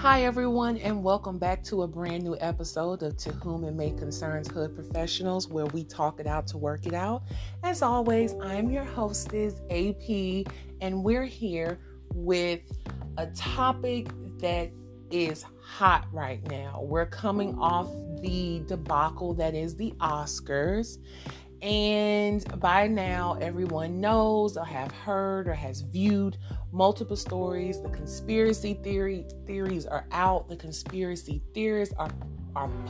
Hi, everyone, and welcome back to a brand new episode of To Whom It May Concerns Hood Professionals, where we talk it out to work it out. As always, I'm your hostess, AP, and we're here with a topic that is hot right now. We're coming off the debacle that is the Oscars. And by now, everyone knows or have heard or has viewed multiple stories. The conspiracy theories are out. The conspiracy theorists are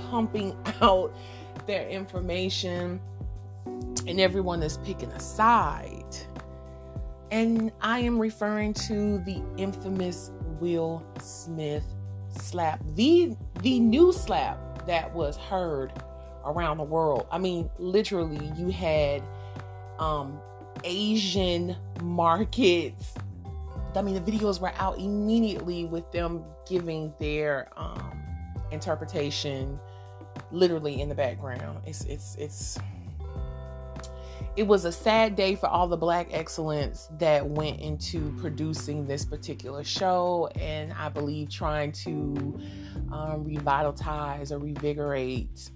pumping out their information, and everyone is picking a side. And I am referring to the infamous Will Smith slap, the new slap that was heard around the world. I mean, literally, you had Asian markets. I mean, the videos were out immediately with them giving their interpretation, literally in the background. It was a sad day for all the Black excellence that went into producing this particular show, and I believe trying to revitalize or revigorate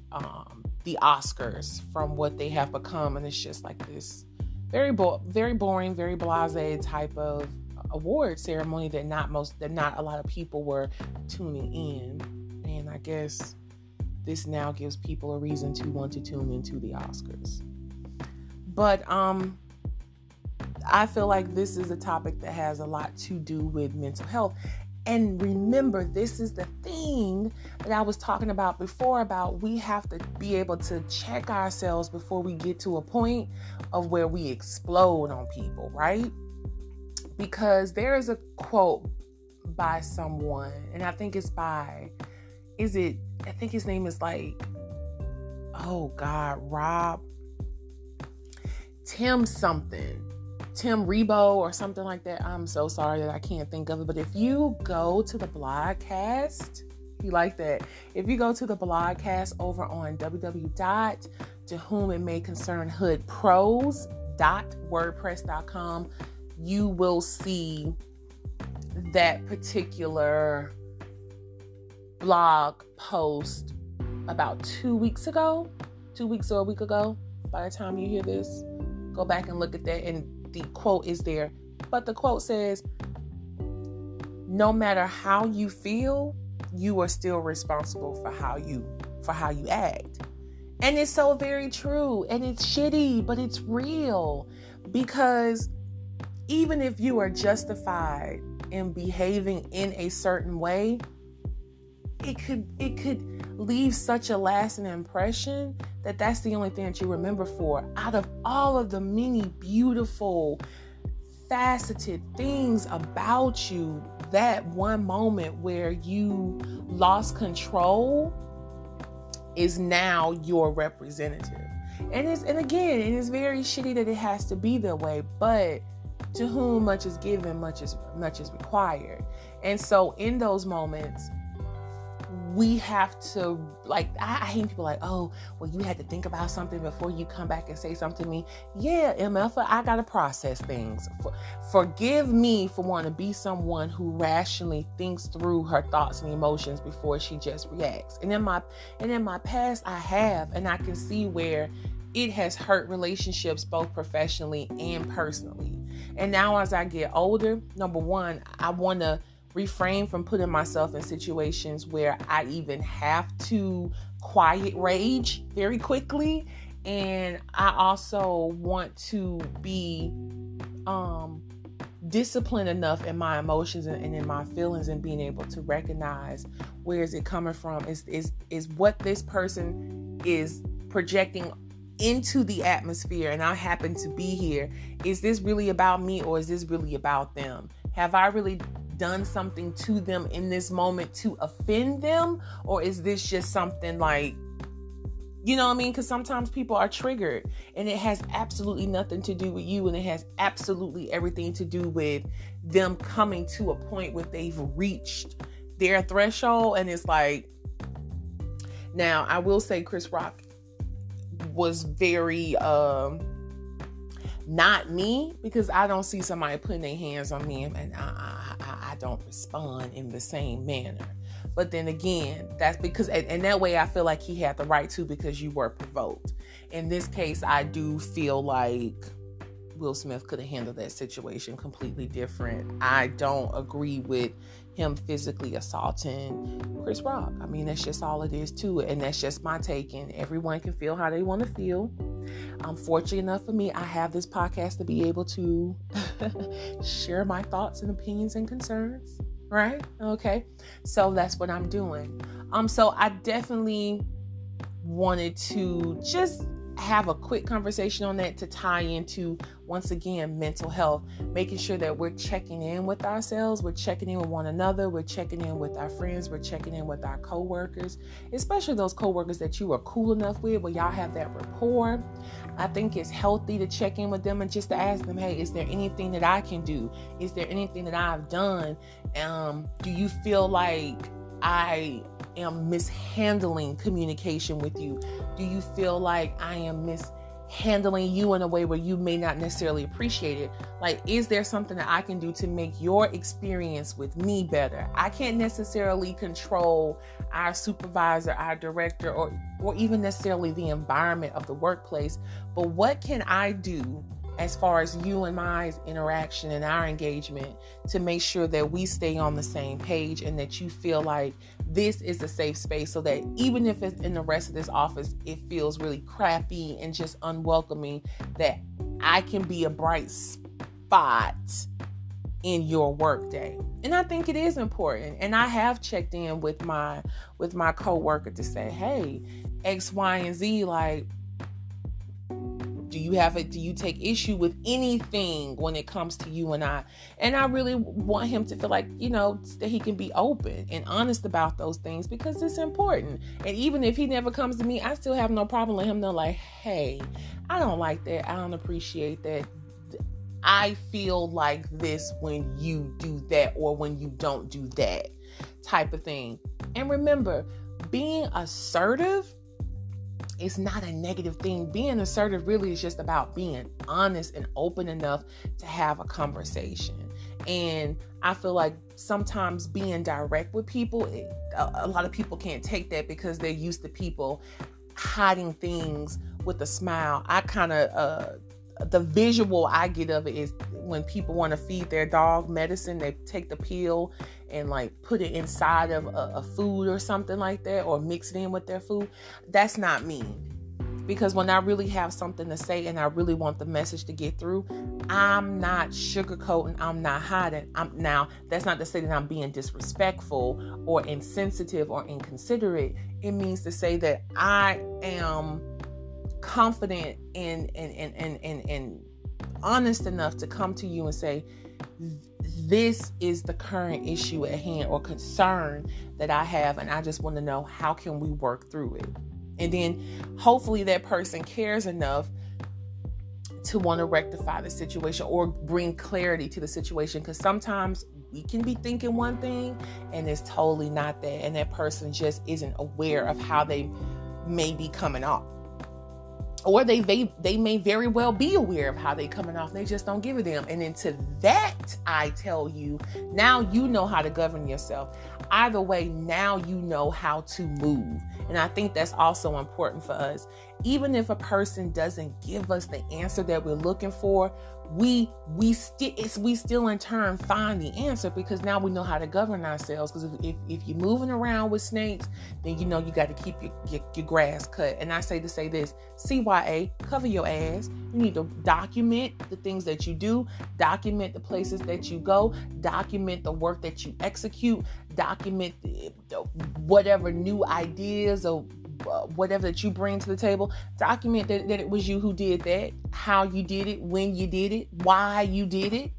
the Oscars from what they have become. And it's just like this very boring, very blasé type of award ceremony that not a lot of people were tuning in. And I guess this now gives people a reason to want to tune into the Oscars. But I feel like this is a topic that has a lot to do with mental health. And remember, this is the thing that I was talking about before, about we have to be able to check ourselves before we get to a point of where we explode on people, right? Because there is a quote by someone, and I think it's I think his name is Tim Rebo or something like that. I'm so sorry that I can't think of it. But if you go to the blogcast, if you like that, if you go to the blogcast over on www.toWhomItMayConcernHoodPros.wordpress.com, you will see that particular blog post about 2 weeks or a week ago. By the time you hear this, go back and look at that, and the quote is there. But the quote says, no matter how you feel, you are still responsible for how you act. And it's so very true. And it's shitty, but it's real. Because even if you are justified in behaving in a certain way, it could leave such a lasting impression that that's the only thing that you remember for. Out of all of the many beautiful, faceted things about you, that one moment where you lost control is now your representative. And it's very shitty that it has to be that way, but to whom much is given, much is required. And so in those moments, we have to, I hate people oh, well, you had to think about something before you come back and say something to me. Yeah, MF, I got to process things. Forgive me for wanting to be someone who rationally thinks through her thoughts and emotions before she just reacts. And in my past, I have, and I can see where it has hurt relationships, both professionally and personally. And now as I get older, number one, I want to refrain from putting myself in situations where I even have to quiet rage very quickly. And I also want to be disciplined enough in my emotions and in my feelings, and being able to recognize where is it coming from. Is what this person is projecting into the atmosphere, and I happen to be here. Is this really about me, or is this really about them? Have I really done something to them in this moment to offend them? Or is this just something you know what I mean? Because sometimes people are triggered, and it has absolutely nothing to do with you, and it has absolutely everything to do with them coming to a point where they've reached their threshold. And it's now I will say Chris Rock was very not me, because I don't see somebody putting their hands on me and I don't respond in the same manner. But then again, that's because, and that way I feel like he had the right to, because you were provoked. In this case, I do feel like Will Smith could have handled that situation completely different. I don't agree with him physically assaulting Chris Rock. I mean, that's just all it is to it. And that's just my take. And everyone can feel how they want to feel. Fortunately enough for me, I have this podcast to be able to share my thoughts and opinions and concerns. Right? Okay. So that's what I'm doing. So I definitely wanted to just have a quick conversation on that to tie into, once again, mental health, making sure that we're checking in with ourselves, we're checking in with one another, we're checking in with our friends, we're checking in with our coworkers, especially those coworkers that you are cool enough with, where y'all have that rapport. I think it's healthy to check in with them and just to ask them, hey, is there anything that I can do? Is there anything that I've done? Do you feel like I am mishandling communication with you? Do you feel like I am mishandling you in a way where you may not necessarily appreciate it? Like, is there something that I can do to make your experience with me better? I can't necessarily control our supervisor, our director, or even necessarily the environment of the workplace, but what can I do as far as you and my interaction and our engagement to make sure that we stay on the same page and that you feel like this is a safe space, so that even if it's in the rest of this office, it feels really crappy and just unwelcoming, that I can be a bright spot in your workday. And I think it is important. And I have checked in with my coworker to say, hey, X, Y, and Z, like, do you take issue with anything when it comes to you and I? And I really want him to feel like, that he can be open and honest about those things, because it's important. And even if he never comes to me, I still have no problem letting him know, like, hey, I don't like that. I don't appreciate that. I feel like this when you do that, or when you don't do that, type of thing. And remember, being assertive is not a negative thing. Being assertive really is just about being honest and open enough to have a conversation. And I feel like sometimes being direct with people, a lot of people can't take that because they're used to people hiding things with a smile. I kind of, the visual I get of it is when people want to feed their dog medicine, they take the pill and like put it inside of a food or something like that, or mix it in with their food. That's not me. Because when I really have something to say and I really want the message to get through, I'm not sugarcoating, I'm not hiding. Now, that's not to say that I'm being disrespectful or insensitive or inconsiderate. It means to say that I am confident and honest enough to come to you and say, this is the current issue at hand or concern that I have, and I just want to know, how can we work through it? And then hopefully that person cares enough to want to rectify the situation or bring clarity to the situation, because sometimes we can be thinking one thing and it's totally not that, and that person just isn't aware of how they may be coming off. Or they may very well be aware of how they coming off. They just don't give a damn. And then to that, I tell you, now you know how to govern yourself. Either way, now you know how to move. And I think that's also important for us. Even if a person doesn't give us the answer that we're looking for, we still in turn find the answer, because now we know how to govern ourselves. Because if you're moving around with snakes, then you got to keep your grass cut. And I say this, CYA, cover your ass. You need to document the things that you do, document the places that you go, document the work that you execute, document whatever new ideas or whatever that you bring to the table. Document that it was you who did that, how you did it, when you did it, why you did it.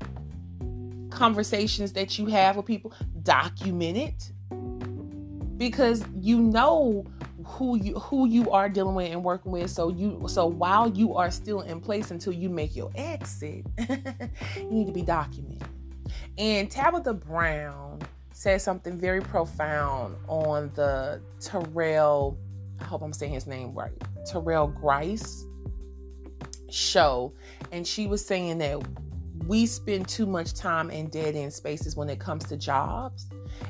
Conversations that you have with people, document it, because you know who you are dealing with and working with. So while you are still in place until you make your exit, you need to be documented. And Tabitha Brown said something very profound on the Terrell, I hope I'm saying his name right, Terrell Grice show, and she was saying that we spend too much time in dead end spaces when it comes to jobs,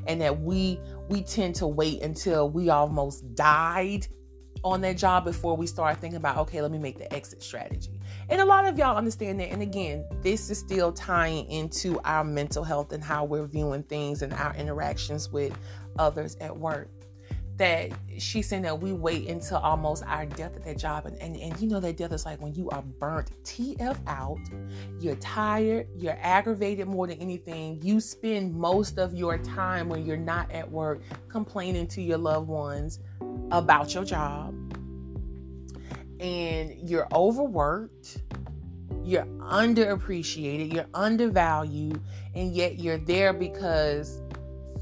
and that we tend to wait until we almost died on that job before we start thinking about, okay, let me make the exit strategy. And a lot of y'all understand that. And again, this is still tying into our mental health and how we're viewing things and our interactions with others at work. That she's saying that we wait until almost our death at that job. And you know, that death is like when you are burnt TF out, you're tired, you're aggravated more than anything. You spend most of your time when you're not at work complaining to your loved ones about your job, and you're overworked, you're underappreciated, you're undervalued, and yet you're there because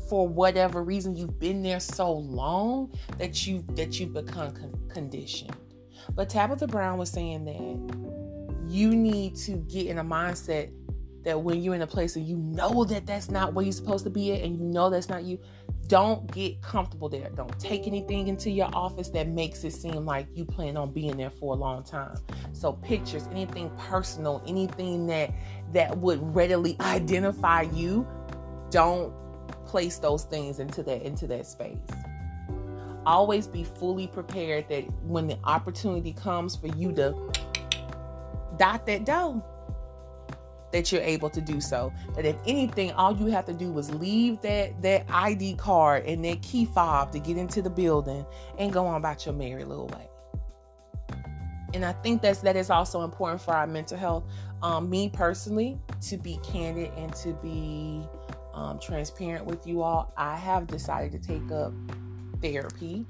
for whatever reason you've been there so long that you've become conditioned. But Tabitha Brown was saying that you need to get in a mindset that when you're in a place and you know that that's not where you're supposed to be at, and you know that's not you, don't get comfortable there. Don't take anything into your office that makes it seem like you plan on being there for a long time. So pictures, anything personal, anything that would readily identify you, don't place those things into that space. Always be fully prepared that when the opportunity comes for you to dot that dough, that you're able to do so. That if anything, all you have to do is leave that ID card and that key fob to get into the building and go on about your merry little way. And I think that is also important for our mental health. Me personally, to be candid and to be transparent with you all, I have decided to take up therapy.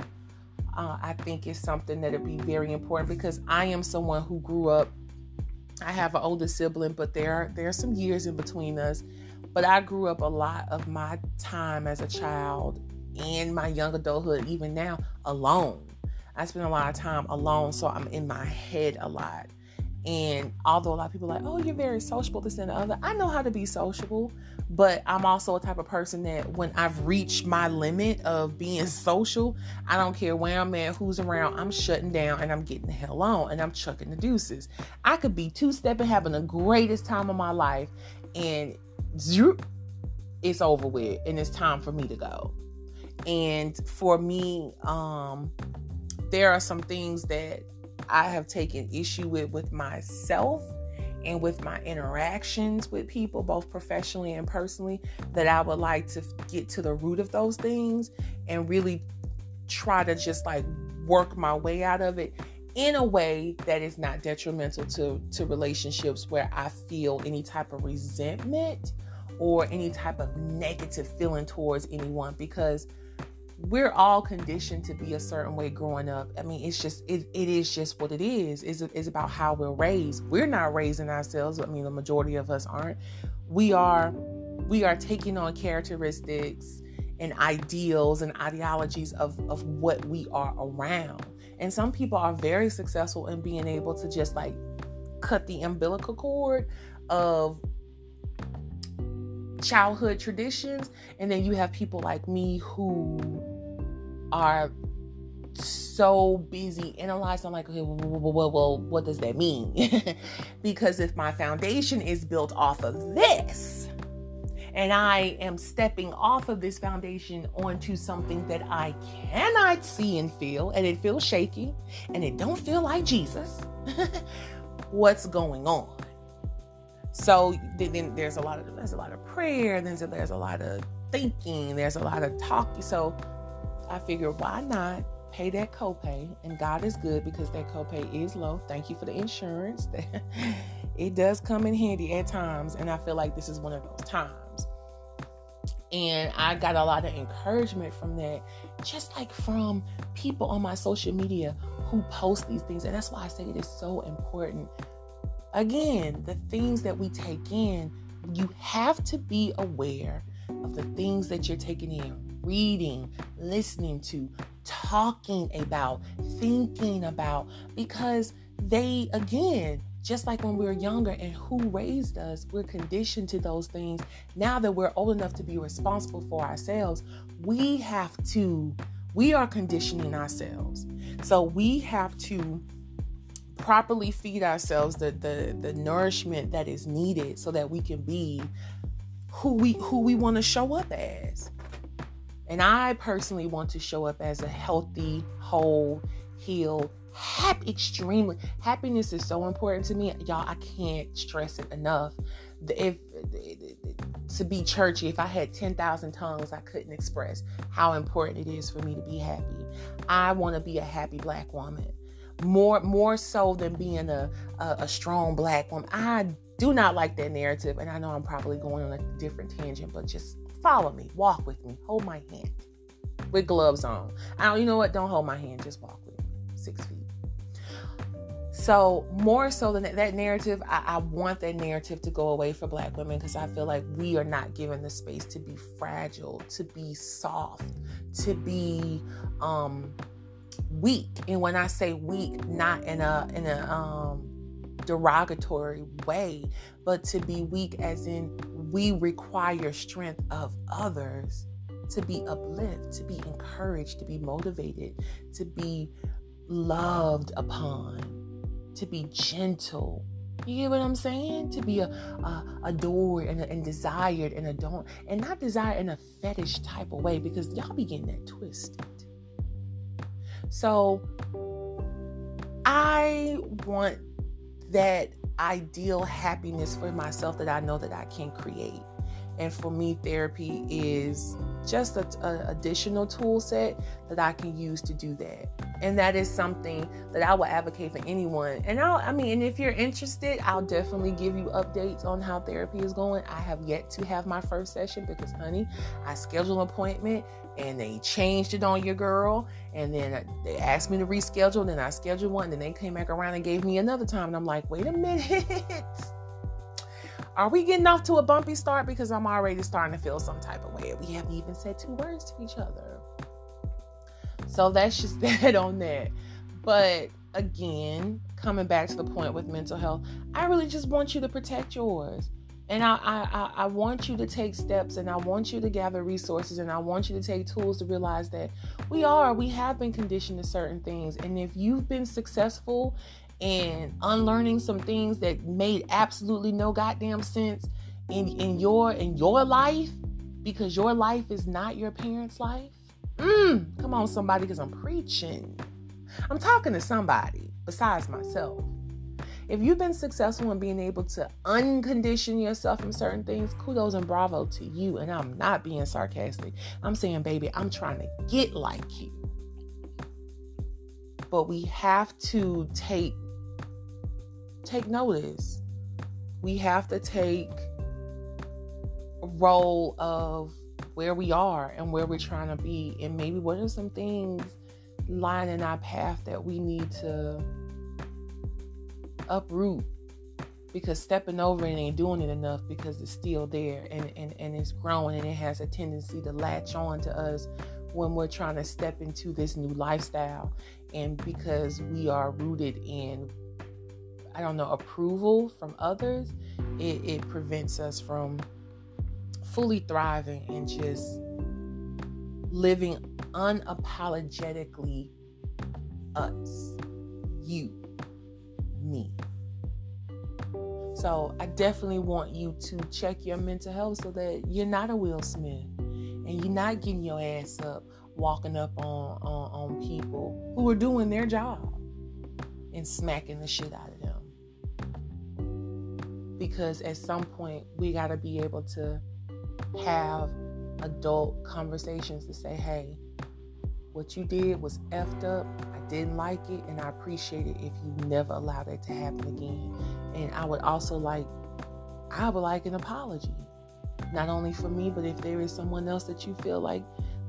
I think it's something that'll be very important because I am someone who grew up. I have an older sibling, but there are some years in between us. But I grew up a lot of my time as a child and my young adulthood, even now, alone. I spend a lot of time alone, so I'm in my head a lot. And although a lot of people are like, oh, you're very sociable, this and the other, I know how to be sociable, but I'm also a type of person that when I've reached my limit of being social, I don't care where I'm at, who's around, I'm shutting down and I'm getting the hell on and I'm chucking the deuces. I could be two-stepping, having the greatest time of my life, and zoop, it's over with and it's time for me to go. And for me, there are some things that I have taken issue with myself and with my interactions with people, both professionally and personally, that I would like to get to the root of those things and really try to just like work my way out of it in a way that is not detrimental to relationships where I feel any type of resentment or any type of negative feeling towards anyone, because we're all conditioned to be a certain way growing up. I mean, it is just what it is. It's about how we're raised. We're not raising ourselves. I mean, the majority of us aren't. We are taking on characteristics and ideals and ideologies of what we are around. And some people are very successful in being able to just like cut the umbilical cord of childhood traditions, and then you have people like me who are so busy analyzing like, okay, well, what does that mean? Because if my foundation is built off of this and I am stepping off of this foundation onto something that I cannot see and feel, and it feels shaky and it don't feel like Jesus, what's going on? So then there's a lot of prayer, there's a lot of thinking, there's a lot of talking. So I figured, why not pay that copay? And God is good because that copay is low. Thank you for the insurance. It does come in handy at times, and I feel like this is one of those times. And I got a lot of encouragement from that, just like from people on my social media who post these things. And that's why I say it is so important. Again, the things that we take in, you have to be aware of the things that you're taking in, reading, listening to, talking about, thinking about, because they, again, just like when we were younger and who raised us, we're conditioned to those things. Now that we're old enough to be responsible for ourselves, we are conditioning ourselves. So we have to properly feed ourselves the nourishment that is needed so that we can be who we want to show up as. And I personally want to show up as a healthy, whole, healed, extremely. Happiness is so important to me. Y'all, I can't stress it enough. To be churchy, if I had 10,000 tongues, I couldn't express how important it is for me to be happy. I want to be a happy Black woman. More so than being a strong Black woman. I do not like that narrative, and I know I'm probably going on a different tangent, but just follow me, walk with me, hold my hand with gloves on. You know what? Don't hold my hand, just walk with me 6 feet. So more so than that narrative, I want that narrative to go away for Black women, because I feel like we are not given the space to be fragile, to be soft, to be weak. And when I say weak, not in a derogatory way, but to be weak as in we require strength of others to be uplifted, to be encouraged, to be motivated, to be loved upon, to be gentle. You get what I'm saying? To be adored and desired and adorned, and not desired in a fetish type of way, because y'all be getting that twisted. So I want that ideal happiness for myself that I know that I can create. And for me, therapy is just an additional tool set that I can use to do that. And that is something that I will advocate for anyone. And and if you're interested, I'll definitely give you updates on how therapy is going. I have yet to have my first session because, honey, I scheduled an appointment and they changed it on your girl. And then they asked me to reschedule. And then I scheduled one. And then they came back around and gave me another time. And I'm like, wait a minute. Are we getting off to a bumpy start? Because I'm already starting to feel some type of way. We haven't even said 2 words to each other. So that's just that on that. But again, coming back to the point with mental health, I really just want you to protect yours. And I want you to take steps, and I want you to gather resources, and I want you to take tools to realize that we have been conditioned to certain things. And if you've been successful in unlearning some things that made absolutely no goddamn sense in your life, because your life is not your parents' life. Come on, somebody, because I'm preaching. I'm talking to somebody besides myself. If you've been successful in being able to uncondition yourself from certain things, kudos and bravo to you. And I'm not being sarcastic. I'm saying, baby, I'm trying to get like you. But we have to take notice. We have to take a role of where we are and where we're trying to be, and maybe what are some things lying in our path that we need to uproot, because stepping over it ain't doing it enough, because it's still there and it's growing, and it has a tendency to latch on to us when we're trying to step into this new lifestyle. And because we are rooted in, approval from others, it prevents us from fully thriving and just living unapologetically us, you, me. So I definitely want you to check your mental health so that you're not a Will Smith and you're not getting your ass up, walking up on people who are doing their job and smacking the shit out of them. Because at some point we got to be able to have adult conversations to say, hey, what you did was effed up. I didn't like it, and I appreciate it if you never allow that to happen again. And I would also like an apology, not only for me, but if there is someone else that you feel like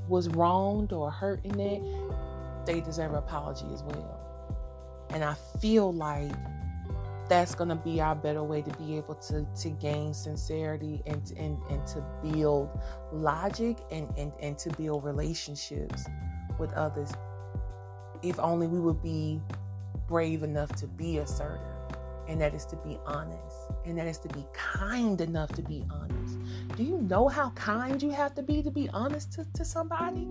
was wronged or hurt in that, they deserve an apology as well. And I feel like that's going to be our better way to be able to gain sincerity and to build logic and to build relationships with others. If only we would be brave enough to be assertive, and that is to be honest, and that is to be kind enough to be honest. Do you know how kind you have to be honest to somebody?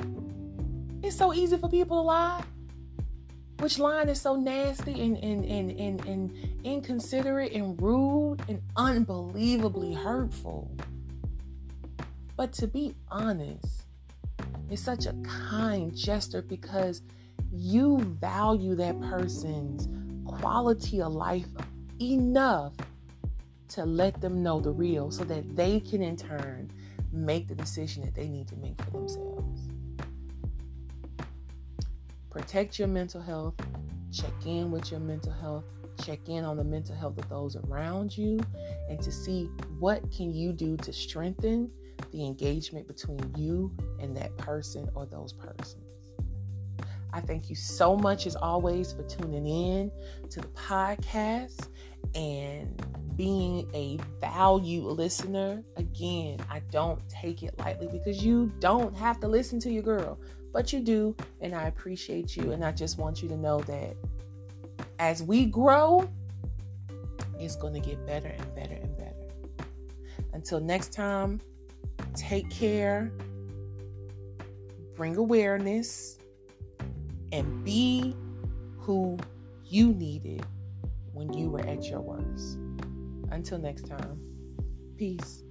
It's so easy for people to lie. Which line is so nasty and inconsiderate and rude and unbelievably hurtful. But to be honest, it's such a kind gesture because you value that person's quality of life enough to let them know the real so that they can in turn make the decision that they need to make for themselves. Protect your mental health. Check in with your mental health. Check in on the mental health of those around you and to see what can you do to strengthen the engagement between you and that person or those persons. I thank you so much as always for tuning in to the podcast and being a valued listener. Again, I don't take it lightly because you don't have to listen to your girl, but you do, and I appreciate you. And I just want you to know that as we grow, it's going to get better and better and better. Until next time, take care, bring awareness, and be who you needed when you were at your worst. Until next time, peace.